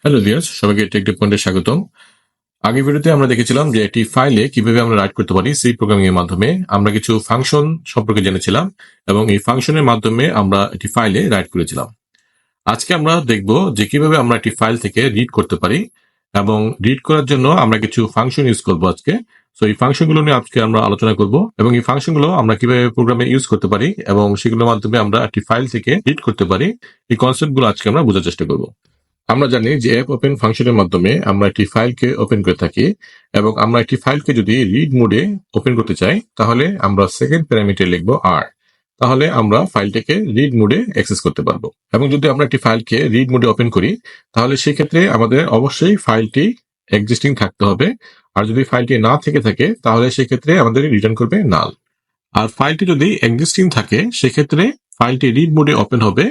Hello viewers, সবাইকে take পয়েন্টে স্বাগতম। আগের ভিডিওতে আমরা দেখেছিলাম যে একটি ফাইলে কিভাবে আমরা রাইট করতে পারি সি প্রোগ্রামিং এর মাধ্যমে। আমরা কিছু ফাংশন সম্পর্কে জেনেছিলাম এবং এই ফাংশনের মাধ্যমে আমরা একটি ফাইলে রাইট করেছিলাম। আজকে আমরা দেখব যে কিভাবে আমরা একটি ফাইল থেকে রিড করতে পারি এবং রিড করার জন্য আমরা কিছু ফাংশন ইউজ করব আজকে। সো এই ফাংশনগুলো নিয়ে আজকে আমরা আলোচনা করব এবং এই ফাংশনগুলো আমরা কিভাবে প্রোগ্রামে ইউজ করতে পারি এবং সেগুলোর মাধ্যমে আমরা একটি ফাইল থেকে রিড করতে পারি, এই কনসেপ্টগুলো আজকে আমরা বোঝার চেষ্টা করব। আমরা জানি যে অ্যাপ ওপেন ফাংশনের মাধ্যমে আমরা একটি ফাইলকে ওপেন করে থাকি এবং আমরা একটি ফাইলকে যদি রিড মোডে ওপেন করতে চাই তাহলে আমরা সেকেন্ড প্যারামিটার লিখব আর, তাহলে আমরা ফাইলটাকে রিড মোডে অ্যাক্সেস করতে পারবো। এবং যদি আমরা একটি ফাইলকে রিড মোডে ওপেন করি তাহলে সেক্ষেত্রে আমাদের অবশ্যই ফাইলটি এক্সিস্টিং থাকতে হবে, আর যদি ফাইলটি না থেকে থাকে তাহলে সেক্ষেত্রে আমাদের রিটার্ন করবে নাল। আর ফাইলটি যদি এক্সিস্টিং থাকে সেক্ষেত্রে ফাইলটি রিড মোডে ওপেন হবে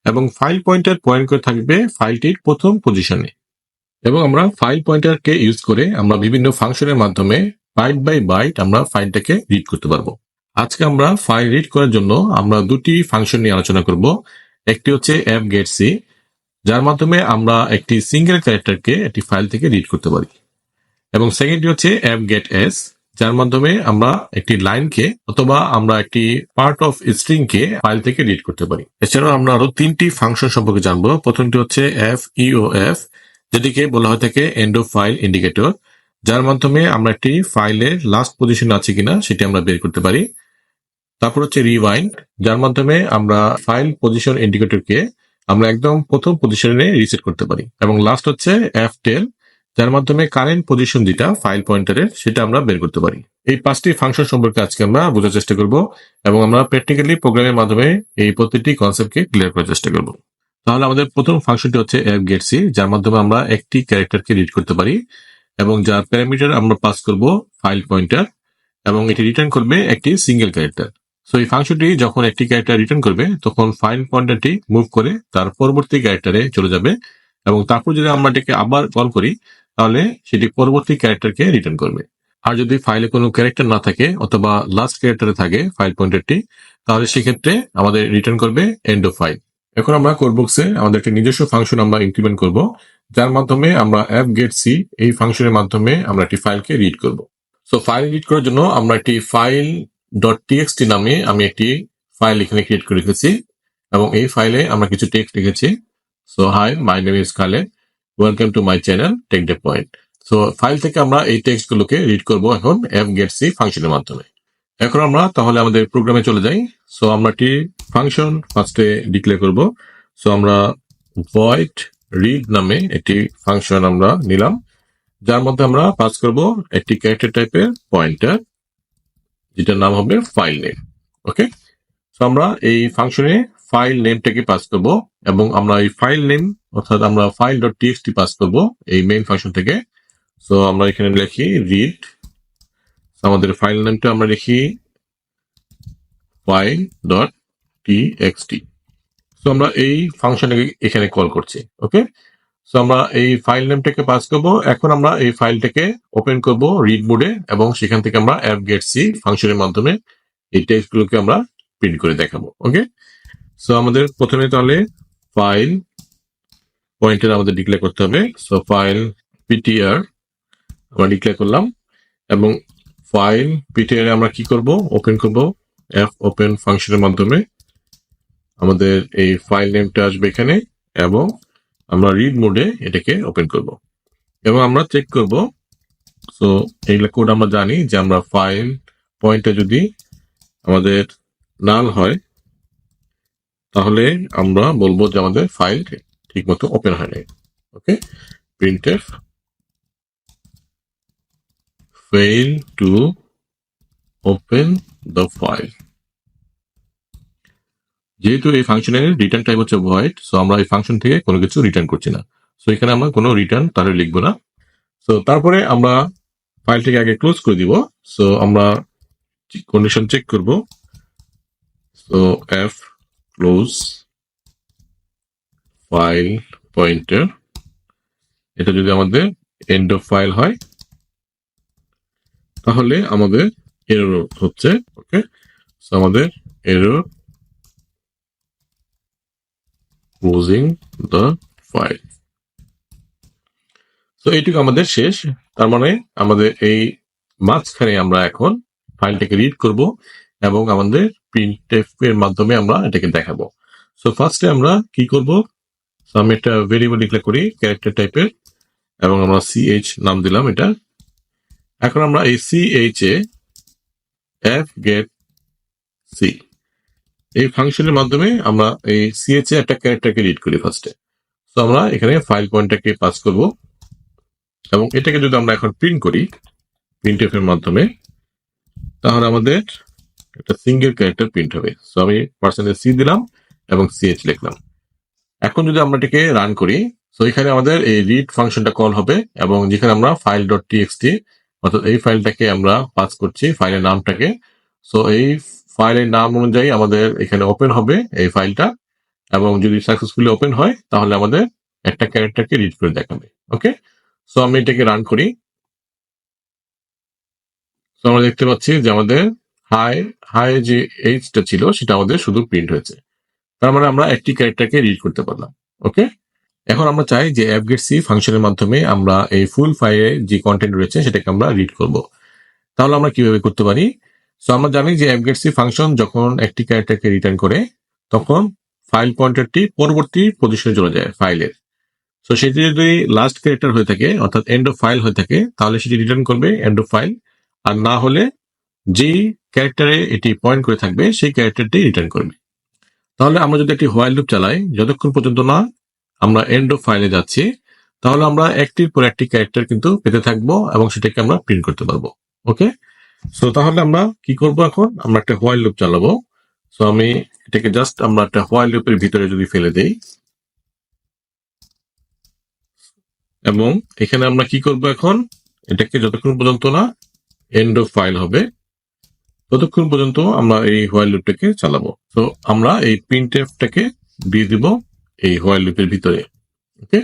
এবং ফাইল পয়েন্টার পয়েন্ট করে থাকবে ফাইলটির প্রথম পজিশনে। এবং আমরা ফাইল পয়েন্টারকে ইউজ করে আমরা বিভিন্ন ফাংশনের মাধ্যমে বাইট বাই বাইট আমরা ফাইলটাকে রিড করতে পারবো। আজকে আমরা ফাইল রিড করার জন্য আমরা দুটি ফাংশন নিয়ে আলোচনা করব। একটি হচ্ছে fgetc, যার মাধ্যমে আমরা একটি সিঙ্গেল ক্যারেক্টারকে একটি ফাইল থেকে রিড করতে পারি, এবং সেকেন্ডটি হচ্ছে fgets, যার মাধ্যমে আমরা একটি লাইনকে অথবা আমরা একটি part of string K file থেকে রিড করতে পারি। এছাড়াও আমরা আরো তিনটি ফাংশন সম্পর্কে জানবো। প্রথমটি হচ্ছে feof, যেটিকে বলা হয় থাকে এন্ড অফ ফাইল ইন্ডিকেটর, যার মাধ্যমে আমরা একটি ফাইলের লাস্ট পজিশন আছে কিনা সেটি আমরা বের করতে পারি। তারপর হচ্ছে রিওয়াইন্ড, যার মাধ্যমে আমরা ফাইল পজিশন ইন্ডিকেটরকে আমরা একদম প্রথম পজিশনে রিসেট করতে পারি। এবং লাস্ট হচ্ছে ftell, যার মাধ্যমে কারেন্ট পজিশন যেটা ফাইল পয়েন্টারের সেটা আমরা বের করতে পারি। এই পাঁচটি ফাংশন সম্পর্কে আজকে আমরা বোঝার চেষ্টা করব এবং আমরা প্র্যাকটিক্যালি প্রোগ্রামের মাধ্যমে এই প্রতিটি কনসেপ্টকে ক্লিয়ার করার চেষ্টা করব। তাহলে আমাদের প্রথম ফাংশনটি হচ্ছে fgetc, যার মাধ্যমে আমরা একটি ক্যারেক্টারকে রিড করতে পারি এবং যার প্যারামিটার আমরা পাস করব ফাইল পয়েন্টার এবং এটি রিটার্ন করবে একটি সিঙ্গেল ক্যারেক্টার। সো এই ফাংশনটি যখন একটি ক্যারেক্টার রিটার্ন করবে তখন ফাইল পয়েন্টারটি মুভ করে তার পরবর্তী ক্যারেক্টারে চলে যাবে এবং তারপর যদি আমরা এটাকে আবার কল করি তাহলে সেটি পরবর্তী ক্যারেক্টারকে রিটার্ন করবে। আর যদি ফাইলে কোনো ক্যারেক্টার না থাকে অথবা লাস্ট ক্যারেক্টারে থাকে ফাইল পয়েন্টারটি, তাহলে সেক্ষেত্রে আমাদের রিটার্ন করবে এন্ড অফ ফাইল। এখন আমরা কোড বক্সে আমাদের একটি নিজস্ব ফাংশন আমরা ইমপ্লিমেন্ট করব, যার মাধ্যমে আমরা fgetc এই ফাংশনের মাধ্যমে আমরা একটি ফাইলকে রিড করব। সো ফাইল রিড করার জন্য আমরা একটি ফাইল .txt নামে আমি একটি ফাইল এখানে ক্রিয়েট করে রেখেছি এবং এই ফাইলে আমরা কিছু টেক্সট লিখেছি। So hi, my name is Khaled, welcome to my channel tech the point. So file থেকে আমরা এই টেক্সট গুলোকে রিড করব এখন fgetc ফাংশনের মাধ্যমে। এখন আমরা তাহলে আমাদের প্রোগ্রামে চলে যাই। সো আমরা একটি ফাংশন ফার্স্টে ডিক্লেয়ার করব। সো আমরা void read নামে একটি ফাংশন আমরা নিলাম, যার মধ্যে আমরা পাস করব একটি ক্যারেক্টার টাইপের পয়েন্টার যেটার নাম হবে ফাইল নেম। ওকে, সো আমরা এই ফাংশনে ফাইল নেমটাকে পাস করব এবং আমরা এই ফাইল নেম অর্থাৎ আমরা file.txt পাস করব এই মেইন ফাংশন থেকে। সো আমরা এখানে লিখি রিড, আমাদের ফাইল নেমটা আমরা লিখি file.txt। সো আমরা এই ফাংশনটাকে এখানে কল করছি। ওকে, সো আমরা এই ফাইল নেমটাকে পাস করব। এখন আমরা এই ফাইলটাকে ওপেন করব রিড মোডে এবং সেখান থেকে আমরা fgetc ফাংশনের মাধ্যমে এই টেক্সট গুলোকে আমরা প্রিন্ট করে দেখাবো। ওকে, সো আমাদের প্রথমে তাহলে ফাইল পয়েন্টার আমাদের ডিক্লেয়ার করতে হবে। সো ফাইল ptr আমরা ডিক্লেয়ার করলাম এবং ফাইল ptr আমরা কি করব, ওপেন করব fopen ফাংশনের মাধ্যমে। আমাদের এই ফাইল নেমটা আসবে এখানে এবং আমরা রিড মোডে এটাকে ওপেন করব এবং আমরা চেক করব। সো এই কোড আমরা জানি যে আমরা ফাইল পয়েন্টে যদি আমাদের নাল হয় তাহলে আমরা বলবো যে আমাদের ফাইল ঠিক মতো ওপেন হয় নাই। ওকে, printf fail to open the file। যেহেতু এই ফাংশনের রিটার্ন টাইপ হচ্ছে ভয়েড, সো আমরা এই ফাংশন থেকে কোনো কিছু রিটার্ন করছি না। সো এখানে আমরা কোনো রিটার্ন তাহলে লিখবো না। সো তারপরে আমরা ফাইলটিকে আগে ক্লোজ করে দিব। সো আমরা কন্ডিশন চেক করব। So f close file pointer, এটা যদি আমাদের এন্ড অফ ফাইল হয় তাহলে আমাদের এরর হচ্ছে। ওকে, সো আমাদের এরর ক্লোজিং দ্য ফাইল। তো এইটুকু আমাদের শেষ। তার মানে আমাদের এই মাঝখানে আমরা এখন ফাইলটাকে রিড করব এবং আমাদের প্রিন্টএফ এর মাধ্যমে আমরা এটাকে দেখাবো। সো ফার্স্টে আমরা কি করব, আমি একটা ভেরিয়েবল ডিক্লেয়ার করি ক্যারেক্টার টাইপের এবং আমরা ch নাম দিলাম এটা। এখন আমরা এই ch এ fgetc এই ফাংশনের মাধ্যমে আমরা এই ch এ একটা ক্যারেক্টারকে রিড করি ফার্স্টে। তো আমরা এখানে ফাইল পয়েন্টারকে পাস করব এবং এটাকে যদি আমরা এখন প্রিন্ট করি প্রিন্টএফ এর মাধ্যমে, তাহলে আমাদের একটা সিঙ্গেল ক্যারেক্টার প্রিন্ট হবে। সো আমি %c দিলাম এবং ch লিখলাম। এখন যদি আমরা এটাকে রান করি, সো এখানে আমাদের এই রিড ফাংশনটা কল হবে এবং যেখানে আমরা ফাইল ডট টিএক্সটি অর্থাৎ এই ফাইলটাকে আমরা পাস করছি ফাইলের নামটাকে। সো এই ফাইলের নাম অনুযায়ী আমাদের এখানে ওপেন হবে এই ফাইলটা এবং যদি সাকসেসফুলি ওপেন হয় তাহলে আমাদের একটা ক্যারেক্টারকে রিড করে দেখাবে। ওকে, সো আমি এটাকে রান করি। তো আমরা দেখতে পাচ্ছি যে আমাদের হাই হাই যে এইচটা ছিল সেটা আমাদের শুধু প্রিন্ট হয়েছে। তার মানে আমরা একটি ক্যারেক্টারকে রিড করতে পারলাম। ওকে, এখন আমরা চাই যে fgetc ফাংশনের মাধ্যমে আমরা এই ফুল ফাইলে যে কন্টেন্ট রয়েছে সেটাকে আমরা রিড করব। তাহলে আমরা কিভাবে করতে পারি? সো আমরা জানি যে fgetc ফাংশন যখন একটি ক্যারেক্টারকে রিটার্ন করে তখন ফাইল পয়েন্টারটি পরবর্তী পজিশনে চলে যায় ফাইলের। সো সেটি যদি লাস্ট ক্যারেক্টার হয়ে থাকে অর্থাৎ এন্ড অফ ফাইল হয়ে থাকে তাহলে সেটি রিটার্ন করবে এন্ড অফ ফাইল, আর না হলে যেই ক্যারেক্টারে এটি পয়েন্ট করে থাকবে সেই ক্যারেক্টারটি রিটার্ন করবে। তাহলে আমরা যদি একটি হোয়াইল লুপ চালাই যতক্ষণ পর্যন্ত না আমরা এন্ড অফ ফাইলে যাচ্ছি, তাহলে আমরা একটির পর একটি ক্যারেক্টার কিন্তু পেতে থাকবো এবং সেটাকে আমরা প্রিন্ট করতে পারবো। ওকে, সো তাহলে আমরা কি করব, এখন আমরা একটা হোয়াইল লুপ চালাবো। সো আমি এটাকে জাস্ট আমরা একটা হোয়াইল লুপের ভিতরে যদি ফেলে দেই এবং এখানে আমরা কি করব, এখন এটাকে যতক্ষণ পর্যন্ত না এন্ড অফ ফাইল হবে ততক্ষণ পর্যন্ত আমরা এই হোয়াইল লুপটাকে চালাবো। তো আমরা এই প্রিন্টএফটাকে দিয়ে দিব এই হোয়াইল লুপের ভিতরে। ওকে,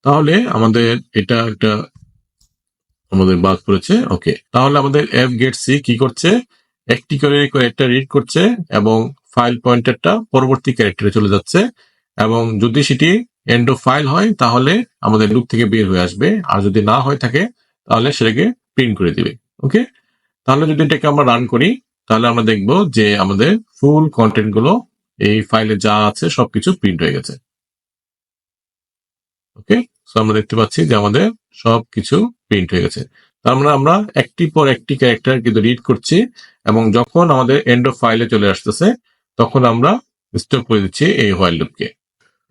তাহলে আমাদের এটা একটা আমাদের বাদ পড়েছে। ওকে, তাহলে আমাদের fgetc কি করছে, একটি করে ক্যারেক্টার রিড করছে এবং ফাইল পয়েন্টারটা পরবর্তী ক্যারেক্টারে চলে যাচ্ছে এবং যদি সেটি এন্ড অফ ফাইল হয় তাহলে আমাদের লুপ থেকে বের হয়ে আসবে, আর যদি না হয় থাকে তাহলে সেটাকে প্রিন্ট করে দিবে। ওকে, তাহলে যদি এটাকে আমরা রান করি তাহলে আমরা দেখব যে আমাদের ফুল কন্টেন্ট গুলো এই ফাইলে যা আছে সবকিছু প্রিন্ট হয়ে গেছে। ওকে, সো আমরা দেখতে পাচ্ছি যে আমাদের সবকিছু প্রিন্ট হয়ে গেছে। তার মানে আমরা একটি পর একটি ক্যারেক্টার কিন্তু রিড করছি এবং যখন আমাদের এন্ড অফ ফাইলে চলে আসতেছে তখন আমরা স্টপ করে দিচ্ছি এই হোয়াইল লুপকে।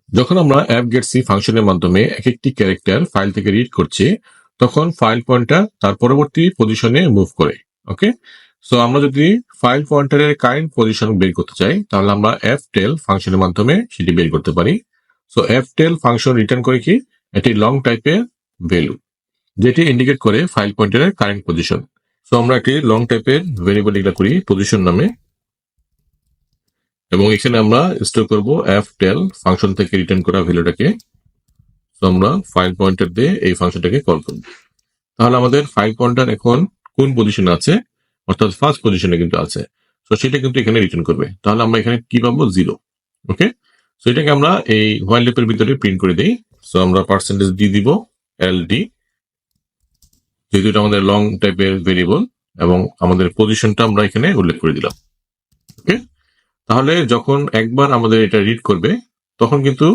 যখন আমরা fgetc ফাংশনের মাধ্যমে এক একটি ক্যারেক্টার ফাইল থেকে রিড করছি তখন ফাইল পয়েন্টার তার পরবর্তী পজিশনে মুভ করে। ওকে, সো আমরা যদি ফাইল পয়েন্টারের কারেন্ট পজিশন বের করতে চাই তাহলে আমরা ftell ফাংশনের মাধ্যমে সেটি বের করতে পারি। সো ftell ফাংশন রিটার্ন করে কি, এটি লং টাইপের ভ্যালু যেটি ইন্ডিকেট করে ফাইল পয়েন্টারের কারেন্ট পজিশন। সো আমরা একটি লং টাইপের ভেরিয়েবল ডিক্লেয়ার করি পজিশন নামে এবং এখানে আমরা স্টোর করব ftell ফাংশন থেকে রিটার্ন করা ভ্যালুটাকে। সো আমরা ফাইল পয়েন্টার দিয়ে এই ফাংশনটাকে কল করব। তাহলে আমাদের ফাইল পয়েন্টার এখন কোন পজিশনে আছে, অর্থাৎ ফার্স্ট পজিশনে কিন্তু আছে। সো সেটা কিন্তু এখানে রিটার্ন করবে। তাহলে আমরা এখানে কি পাবো, 0। ওকে, সো এটাকে আমরা এই হোয়াইল লুপের ভিতরে প্রিন্ট করে দিই। সো আমরা %d দিব ld, যেহেতু এটা আমাদের লং টাইপের ভেরিয়েবল এবং আমাদের পজিশনটা আমরা এখানে উল্লেখ করে দিলাম। ওকে, তাহলে যখন একবার আমাদের এটা রিড করবে তখন কিন্তু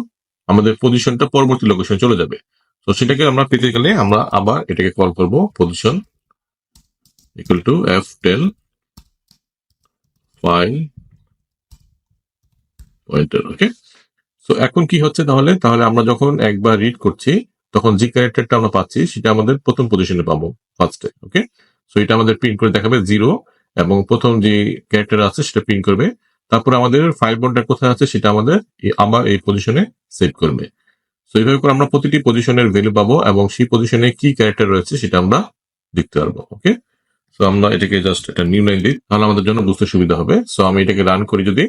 আমাদের পজিশনটা পরবর্তী লোকেশনে চলে যাবে। তো সেটাকে আমরা পেতে গেলে আমরা আবার এটাকে কল করব position equal to ftell file pointer. Okay, so এখন কি হচ্ছে, তাহলে আমরা যখন একবার রিড করছি তখন যে ক্যারেক্টারটা আমরা পাচ্ছি সেটা আমাদের প্রথম পজিশনে পাবো ফার্স্টে। ওকে, সো এটা আমাদের প্রিন্ট করে দেখাবে 0 এবং প্রথম যে ক্যারেক্টার আছে সেটা প্রিন্ট করবে। তারপর আমাদের ফাইল পয়েন্টার কোথায় আছে সেটা আমাদের আবার এই পজিশনে সেভ করবে। সো এইভাবে করে আমরা প্রতিটি পজিশনের ভ্যালু পাবো এবং সেই পজিশনে কি ক্যারেক্টার রয়েছে সেটা আমরা দেখতে পারবো। ওকে, সো আমরা এটাকে জাস্ট একটা নিউ লাইন দিই তাহলে আমাদের জন্য বুঝতে সুবিধা হবে। সো আমি এটাকে রান করি যদি,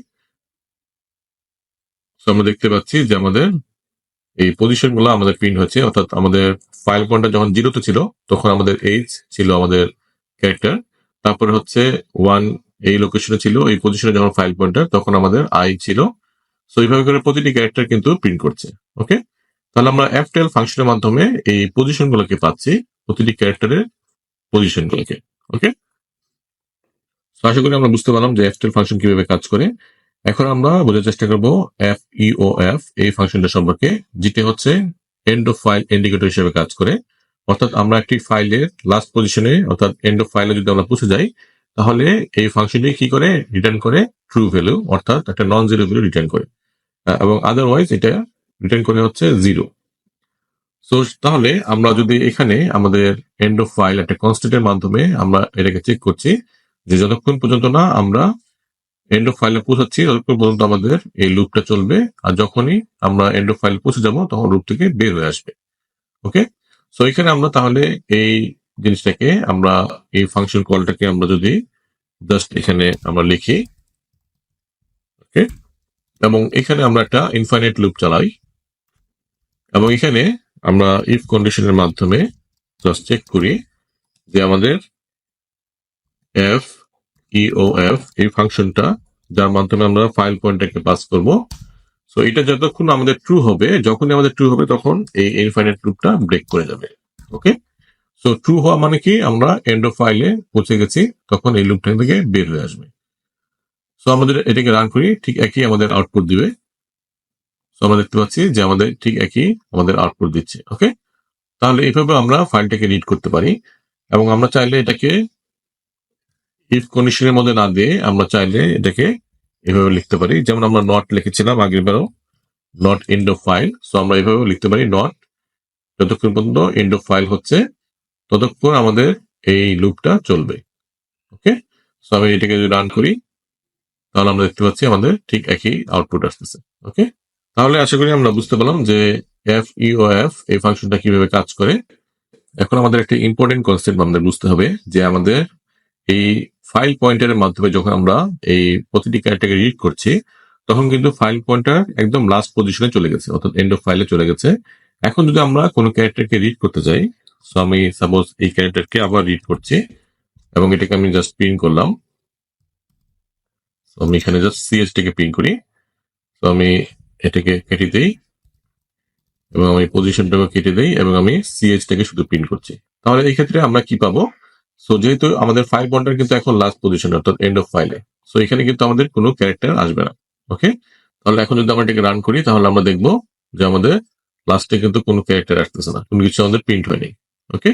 সো আমরা দেখতে পাচ্ছি যে আমাদের এই পজিশন গুলো আমাদের প্রিন্ট হয়েছে, অর্থাৎ আমাদের ফাইল পয়েন্টার যখন 0-তে ছিল তখন আমাদের এইচ ছিল আমাদের ক্যারেক্টার, তারপরে হচ্ছে 1 এই লোকেশনে ছিল, এই পজিশনে যখন ফাইল পয়েন্টার তখন আমাদের আই ছিল। সো এইভাবে করে প্রতিটি ক্যারেক্টার কিন্তু প্রিন্ট করছে। ওকে, তাহলে আমরা ftell ফাংশনের মাধ্যমে এই পজিশনগুলোকে পাচ্ছি, প্রতিটি ক্যারেক্টারের পজিশনগুলোকে। ওকে, আশা করি আমরা বুঝতে পারলাম যে ftell ফাংশন কিভাবে কাজ করে। এখন আমরা বোঝার চেষ্টা করব feof এই ফাংশনটা সম্পর্কে, যেটি হচ্ছে এন্ড অফ ফাইল ইন্ডিকেটর হিসেবে কাজ করে। অর্থাৎ আমরা একটি ফাইলের লাস্ট পজিশনে অর্থাৎ এন্ড অফ ফাইলে যদি আমরা পৌঁছে যাই, তাহলে এই ফাংশনটি কি করে, রিটার্ন করে ট্রু ভ্যালু, অর্থাৎ একটা নন জিরো ভ্যালু রিটার্ন করে, এবং আদারওয়াইজ এটা রিটার্ন করে হচ্ছে জিরো। সো তাহলে আমরা যদি এখানে আমাদের এন্ড অফ ফাইল একটা কনস্ট্যান্টের মাধ্যমে আমরা এটাকে চেক করছি যে যতক্ষণ পর্যন্ত না আমরা এন্ড অফ ফাইলে পৌঁছাচ্ছি ততক্ষণ পর্যন্ত আমাদের এই লুপটা চলবে, আর যখনই আমরা এন্ড অফ ফাইলে পৌঁছে যাব তখন লুপ থেকে বের হয়ে আসবে। ওকে, সো এখানে আমরা তাহলে এই জিনিসটাকে আমরা এই ফাংশন কলটাকে আমরা যদি জাস্ট এখানে আমরা লিখি, ওকে, এবং এখানে আমরা একটা ইনফাইনাইট লুপ চালাই, এবং এখানে আমরা ইফ কন্ডিশনের মাধ্যমে জাস্ট চেক করি যে আমাদের feof এই ফাংশনটা, যার মাধ্যমে আমরা ফাইল পয়েন্টারকে পাস করব, সো এটা যতক্ষণ আমাদের ট্রু হবে, যখনই আমাদের ট্রু হবে তখন এই ইনফাইনাইট লুপটা ব্রেক করে যাবে। ওকে, সো ট্রু হওয়া মানে কি, আমরা এন্ড অফ ফাইলে পৌঁছে গেছি, তখন এই লুপটা থেকে বের হয়ে আসবে। সো আমাদের এটাকে রান করি, ঠিক একই আমাদের আউটপুট দিবে। সো আমরা দেখতে পাচ্ছি যে আমাদের ঠিক একই আমাদের আউটপুট দিচ্ছে। ওকে, তাহলে এইভাবে আমরা ফাইলটাকে রিড করতে পারি, এবং আমরা চাইলে এটাকে ইফ কন্ডিশনের মধ্যে না দিয়ে আমরা চাইলে এটাকে এভাবে লিখতে পারি, যেমন আমরা নট লিখেছিলাম আগের বারও, not end of file. So আমরা এভাবে লিখতে পারি, নট যতক্ষণ পর্যন্ত এন্ড অফ ফাইল হচ্ছে ততক্ষণ আমাদের এই লুপটা চলবে। ওকে, সো আমি এটাকে যদি রান করি তাহলে আমরা দেখতে পাচ্ছি আমাদের ঠিক একই আউটপুট আসতেছে। ওকে, তাহলে আশা করি আমরা বুঝতে পারলাম যে feof এই ফাংশনটা কিভাবে কাজ করে। এখন আমাদের একটা ইম্পর্টেন্ট কনসেপ্ট আমাদের বুঝতে হবে যে আমাদের এই ফাইল পয়েন্টারের মাধ্যমে যখন আমরা এই প্রতিটি ক্যারেক্টারকে রিড করছি, তখন কিন্তু ফাইল পয়েন্টার একদম লাস্ট পজিশনে চলে গেছে, অর্থাৎ এন্ড অফ ফাইলে চলে গেছে। এখন যদি আমরা কোনো ক্যারেক্টারকে রিড করতে যাই, সো আমি সাপোজ এই ক্যারেক্টারকে আবার রিড করছি, এবং এটাকে আমি জাস্ট প্রিন্ট করলাম। আমি এখানে জাস্ট সিএস টাকে প্রিন্ট করি। তো আমি এটাকে কেটে দিই, এবং আমি পজিশনটাকে কেটে দিই, এবং আমি সিএস টাকে শুধু প্রিন্ট করছি। তাহলে এই ক্ষেত্রে আমরা কি পাবো, সো যেহেতু আমাদের ফাইল পয়েন্টার কিন্তু এখন লাস্ট পজিশন অর্থাৎ এন্ড অফ ফাইলে, সো এখানে কিন্তু আমাদের কোনো ক্যারেক্টার আসবে না। ওকে, তাহলে এখন যদি আমরা এটাকে রান করি তাহলে আমরা দেখবো যে আমাদের লাস্টে কিন্তু কোনো ক্যারেক্টার আসতেছে না, কোনো কিছু আমাদের প্রিন্ট হয়নি। ওকে,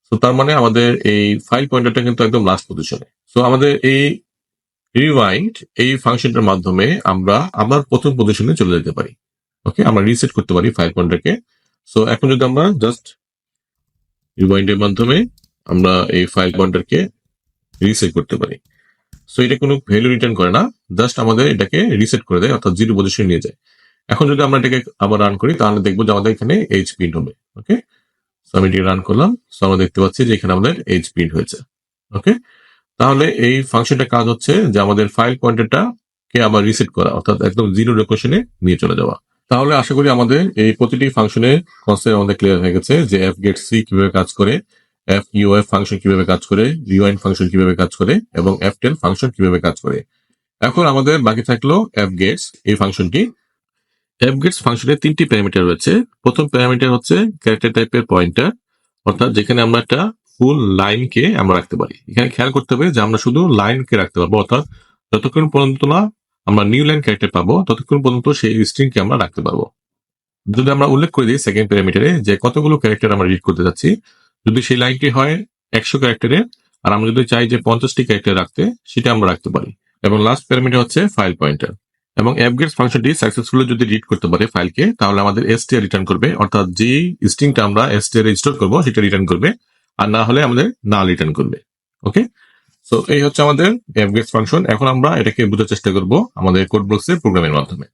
সো তার মানে আমাদের এই ফাইল পয়েন্টারটা কিন্তু একদম লাস্ট পজিশনে। সো আমাদের এই রিওয়াইন্ড এই ফাংশনটার মাধ্যমে আমরা আবার প্রথম পজিশনে চলে যেতে পারি। ওকে, আমরা রিসেট করতে পারি ফাইল পয়েন্টারকে। সো এখন যদি আমরা জাস্ট রিওয়াইন্ডের মাধ্যমে আমরা এই ফাইল পয়েন্টারকে রিসেট করতে পারি, সো এটা কোনো ভ্যালু রিটার্ন করে না, জাস্ট আমাদের এটাকে রিসেট করে দেয়, অর্থাৎ জিরো পজিশনে নিয়ে যায়। এখন যদি আমরা এটাকে আবার রান করি তাহলে দেখবো যে আমাদের এখানে এইচ প্রিন্ট হবে। ওকে, সো আমি এটাকে রান করলাম, সো আমরা দেখতে পাচ্ছি যে এখানে আমাদের এইচ প্রিন্ট হয়েছে। ওকে, তাহলে এই ফাংশনটা কাজ হচ্ছে যে আমাদের ফাইল পয়েন্টারটা কে আবার রিসেট করা, অর্থাৎ একদম জিরো লোকেশনে নিয়ে চলে যাওয়া। তাহলে আশা করি আমাদের এই প্রতিটি ফাংশনের কনসেপ্ট আমাদের ক্লিয়ার হয়ে গেছে যে fgetc কিভাবে কাজ করে, feof ফাংশন কিভাবে কাজ করে, rewind ফাংশন কিভাবে কাজ করে, এবং ftell ফাংশন কিভাবে কাজ করে। এখন আমাদের বাকি থাকলো fgets এই ফাংশনটি। fgets ফাংশনের তিনটি প্যারামিটার রয়েছে। প্রথম প্যারামিটার হচ্ছে ক্যারেক্টার টাইপের পয়েন্টার, অর্থাৎ যেখানে আমরা একটা ফুল লাইনকে আমরা রাখতে পারি। এখানে খেয়াল করতে হবে যে আমরা শুধু লাইনকে রাখতে পারবো, অর্থাৎ যতক্ষণ পর্যন্ত না আমরা নিউ লাইন ক্যারেক্টার পাবো ততক্ষণ পর্যন্ত সেই স্ট্রিংকে আমরা রাখতে পারবো। যদি আমরা উল্লেখ করে দিই সেকেন্ড প্যারামিটারে যে কতগুলো ক্যারেক্টার আমরা রিড করতে যাচ্ছি, যদি সেই লাইনটি হয় 100 ক্যারেক্টারের, আর আমরা যদি চাই যে 50টি ক্যারেক্টার রাখতে, সেটা আমরা রাখতে পারি। এবং লাস্ট প্যারামিটার হচ্ছে ফাইল পয়েন্টার। এবং fgets ফাংশনটি সাকসেসফুলি যদি রিড করতে পারে ফাইলকে, তাহলে আমাদের str রিটার্ন করবে, অর্থাৎ যে স্ট্রিংটা আমরা str এ স্টোর করবো সেটা রিটার্ন করবে, আর না হলে আমাদের নাল রিটার্ন করবে। ওকে, সো এই হচ্ছে আমাদের fgets ফাংশন। এখন আমরা এটাকে বোঝার চেষ্টা করব আমাদের কোড ব্লকসের প্রোগ্রামের মাধ্যমে।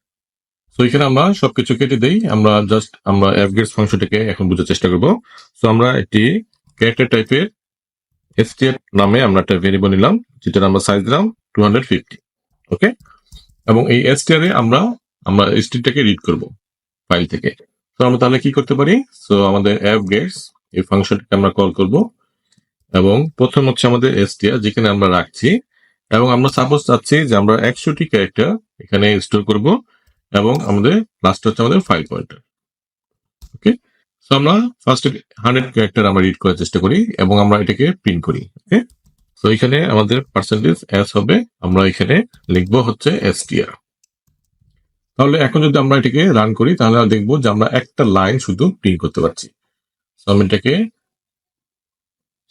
সো এখানে আমরা সবকিছু কেটে দেই, আমরা জাস্ট আমরা fgets ফাংশনটাকে এখন বোঝার চেষ্টা করব। সো আমরা একটি ক্যারেক্টার টাইপের str নামে আমরা একটা ভেরিয়েবল নিলাম, যেটার আমরা সাইজ দিলাম 250। ওকে, এবং এই str এ আমরা স্ট্রিংটাকে রিড করব ফাইল থেকে। তো আমরা তাহলে কি করতে পারি, সো আমাদের fgets এই ফাংশনটাকে আমরা কল করব, এবং প্রথম হচ্ছে আমাদের str যেখানে আমরা রাখছি, এবং আমরা সাপোজ চাচ্ছি যে আমরা 100টি ক্যারেক্টার এখানে স্টোর করব, এবং আমাদের লাস্ট হচ্ছে আমাদের ফাইল পয়েন্টার। তো আমরা ফার্স্ট 100 ক্যারেক্টার আমরা রিড করার চেষ্টা করি এবং আমরা এটাকে প্রিন্ট করি। ওকে, তো এখানে আমাদের পার্সেন্টেজ এস হবে, আমরা এখানে লিখবো হচ্ছে str। তাহলে এখন যদি আমরা এটাকে রান করি তাহলে আমরা দেখবো যে আমরা একটা লাইন শুধু প্রিন্ট করতে পারছি। আমি এটাকে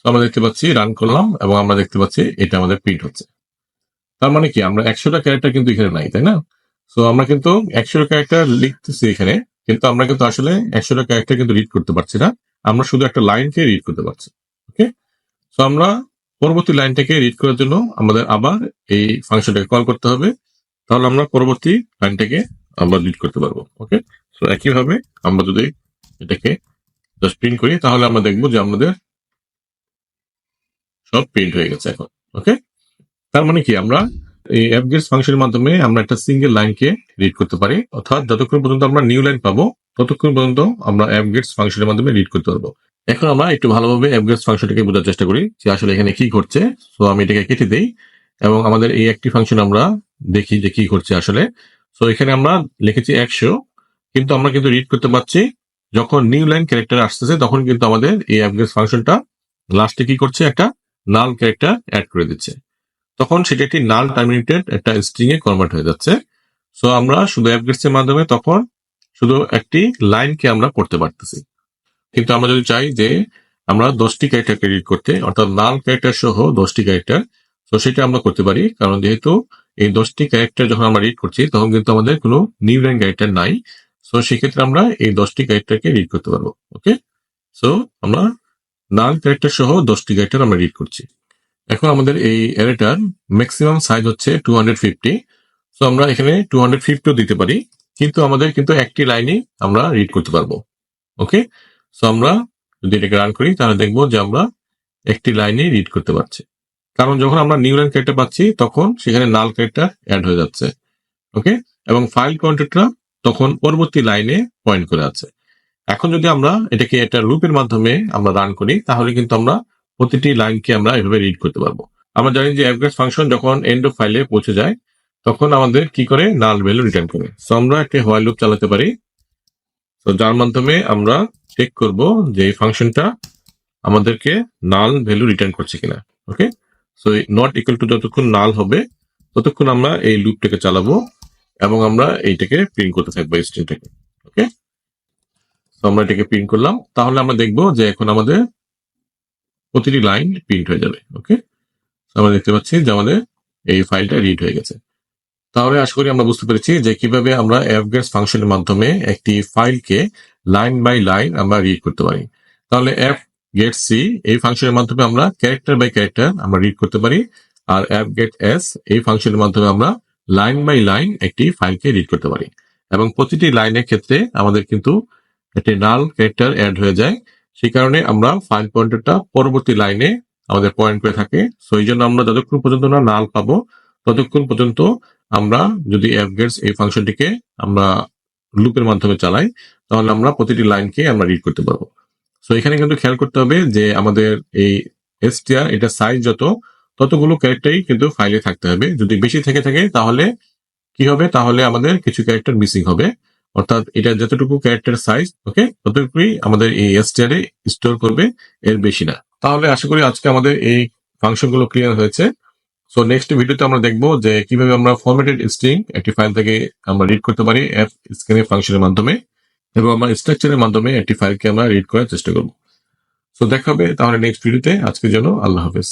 আমরা দেখতে পাচ্ছি, রান করলাম এবং আমরা দেখতে পাচ্ছি এটা আমাদের প্রিন্ট হচ্ছে। তার মানে কি, আমরা 100টা ক্যারেক্টার কিন্তু এখানে নাই, তাই না? সো আমরা কিন্তু 100টা ক্যারেক্টার লিখতেছি এখানে, কিন্তু আমরা কিন্তু আসলে 100টা ক্যারেক্টার কিন্তু রিড করতে পারছি না, আমরা শুধু একটা লাইনকে রিড করতে পারছি। ওকে, সো আমরা পরবর্তী লাইনটাকে রিড করার জন্য আমাদের আবার এই ফাংশনটাকে কল করতে হবে, তাহলে আমরা পরবর্তী লাইনটাকে আমরা রিড করতে পারবো। ওকে, সো একইভাবে আমরা যদি এটাকে জাস্ট প্রিন্ট করি তাহলে আমরা দেখবো যে আমাদের সব প্রিন্ট হয়ে গেছে এখন। ওকে, তার মানে কি, আমরা এই fgets ফাংশনের মাধ্যমে আমরা একটা সিঙ্গেল লাইনকে রিড করতে পারি, অর্থাৎ যতক্ষণ পর্যন্ত আমরা নিউ লাইন পাবো ততক্ষণ পর্যন্ত আমরা fgets ফাংশনের মাধ্যমে রিড করতে পারবো। এখন আমরা একটু ভালোভাবে fgets ফাংশনটাকে বোঝার চেষ্টা করি যে আসলে এখানে কি ঘটছে। সো আমি এটাকে কেটে দেই এবং আমাদের এই একটি ফাংশন আমরা দেখি যে কি ঘটছে আসলে। সো এখানে আমরা লিখেছি 100, কিন্তু আমরা কিন্তু রিড করতে পারছি যখন নিউ লাইন ক্যারেক্টার আসতেছে তখন কিন্তু আমাদের এই fgets ফাংশনটা লাস্টে কি করছে, একটা নাল ক্যারেক্টার অ্যাড করে দিচ্ছে, তখন সেটা একটি নাল টার্মিনেটেড একটা স্ট্রিং এ কনভার্ট হয়ে যাচ্ছে। সো আমরা শুধু fgets এর মাধ্যমে তখন শুধু একটি লাইনকে আমরা পড়তে পারতেছি, কিন্তু আমরা যদি চাই যে আমরা 10টি ক্যারেক্টারকে রিড করতে, অর্থাৎ নাল ক্যারেক্টার সহ 10টি ক্যারেক্টার, তো সেটা আমরা করতে পারি, কারণ যেহেতু এই 10টি ক্যারেক্টার যখন আমরা রিড করছি তখন কিন্তু আমাদের কোনো নিউ লাইন ক্যারেক্টার নাই। সো সেক্ষেত্রে আমরা এই 10টি ক্যারেক্টারকে রিড করতে পারবো। ওকে, সো আমরা নাল ক্যারেক্টার সহ 10টি ক্যারেক্টার আমরা রিড করছি। এখন আমাদের এই অ্যারেটার ম্যাক্সিমাম সাইজ হচ্ছে 250। সো আমরা এখানে 250ও দিতে পারি, কিন্তু আমাদের কিন্তু একটি লাইনই আমরা রিড করতে পারবো। ওকে, সো আমরা যদি এটাকে রান করি তাহলে দেখবো যে আমরা একটি লাইনই রিড করতে পারছি, কারণ যখন আমরা নিউ লাইন ক্যারেক্টার পাচ্ছি তখন সেখানে নাল ক্যারেক্টার অ্যাড হয়ে যাচ্ছে। ওকে, এবং ফাইল পয়েন্টারটা তখন পরবর্তী লাইনে পয়েন্ট করে আছে। এখন যদি আমরা এটাকে একটা লুপের মাধ্যমে আমরা রান করি তাহলে কিন্তু আমরা প্রতিটি লাইনকে আমরা এভাবে রিড করতে পারবো। আমরা জানি যে fgets ফাংশন যখন এন্ড অফ ফাইলে পৌঁছে যায় তখন আমাদের কি করে, নাল ভ্যালু রিটার্ন করে। সো আমরা একটা হোয়াইল লুপ চালাতে পারি, তো যার মাধ্যমে আমরা চেক করব যে এই ফাংশনটা আমাদেরকে নাল ভ্যালু রিটার্ন করছে কিনা। ওকে, সো নট ইকুয়াল টু যতক্ষণ নাল হবে ততক্ষণ আমরা এই লুপটাকে চালাবো এবং আমরা এইটাকে প্রিন্ট করতে থাকবো স্ট্রিংটাকে। ওকে, তো আমরা এটাকে প্রিন্ট করলাম, তাহলে আমরা দেখবো যে এখন আমাদের প্রতিটি লাইন প্রিন্ট হয়ে যাবে। ওকে, আমরা দেখতে পাচ্ছি যে আমাদের এই ফাইলটা রিড হয়ে গেছে। তাহলে আশা করি আমরা বুঝতে পেরেছি যে কিভাবে আমরা fgets ফাংশনের মাধ্যমে একটি ফাইলকে লাইন বাই লাইন আমরা রিড করতে পারি। তাহলে fgetc এই ফাংশনের মাধ্যমে আমরা ক্যারেক্টার বাই ক্যারেক্টার আমরা রিড করতে পারি, আর fgets এই ফাংশনের মাধ্যমে আমরা লাইন বাই লাইন একটি ফাইলকে রিড করতে পারি, এবং প্রতিটি লাইনের ক্ষেত্রে আমাদের কিন্তু একটি নাল ক্যারেক্টার অ্যাড হয়ে যায়, সেই কারণে আমরা ফাইল পয়েন্টারটা পরবর্তী লাইনে আমাদের পয়েন্ট করে থাকে। সো এই জন্য আমরা যতক্ষণ পর্যন্ত না নাল পাবো ততক্ষণ পর্যন্ত আমরা যদি fgets এই ফাংশনটিকে আমরা লুপের মাধ্যমে চালাই তাহলে আমরা প্রতিটি লাইনকে আমরা রিড করতে পারবো। সো এখানে কিন্তু খেয়াল করতে হবে যে আমাদের এই str এটা সাইজ যত ততগুলো ক্যারেক্টারই কিন্তু ফাইলে থাকতে হবে, যদি বেশি থেকে থাকে তাহলে কি হবে, তাহলে আমাদের কিছু ক্যারেক্টার মিসিং হবে, অর্থাৎ এটা যতটুকু ক্যারেক্টার সাইজ ওকে ততটুকুই আমাদের এই str এ স্টোর করবে, এর বেশি না। তাহলে আশা করি আজকে আমাদের এই ফাংশনগুলো ক্লিয়ার হয়েছে। সো নেক্সট ভিডিওতে আমরা দেখবো যে কিভাবে আমরা ফরম্যাটেড স্ট্রিং একটি ফাইল থেকে আমরা রিড করতে পারি fscan ফাংশনের মাধ্যমে, এবং আমরা স্ট্রাকচারের মাধ্যমে একটি ফাইলকে আমরা রিড করার চেষ্টা করব। সো দেখা হবে তাহলে নেক্সট ভিডিওতে। আজকের জন্য আল্লাহ হাফেজ।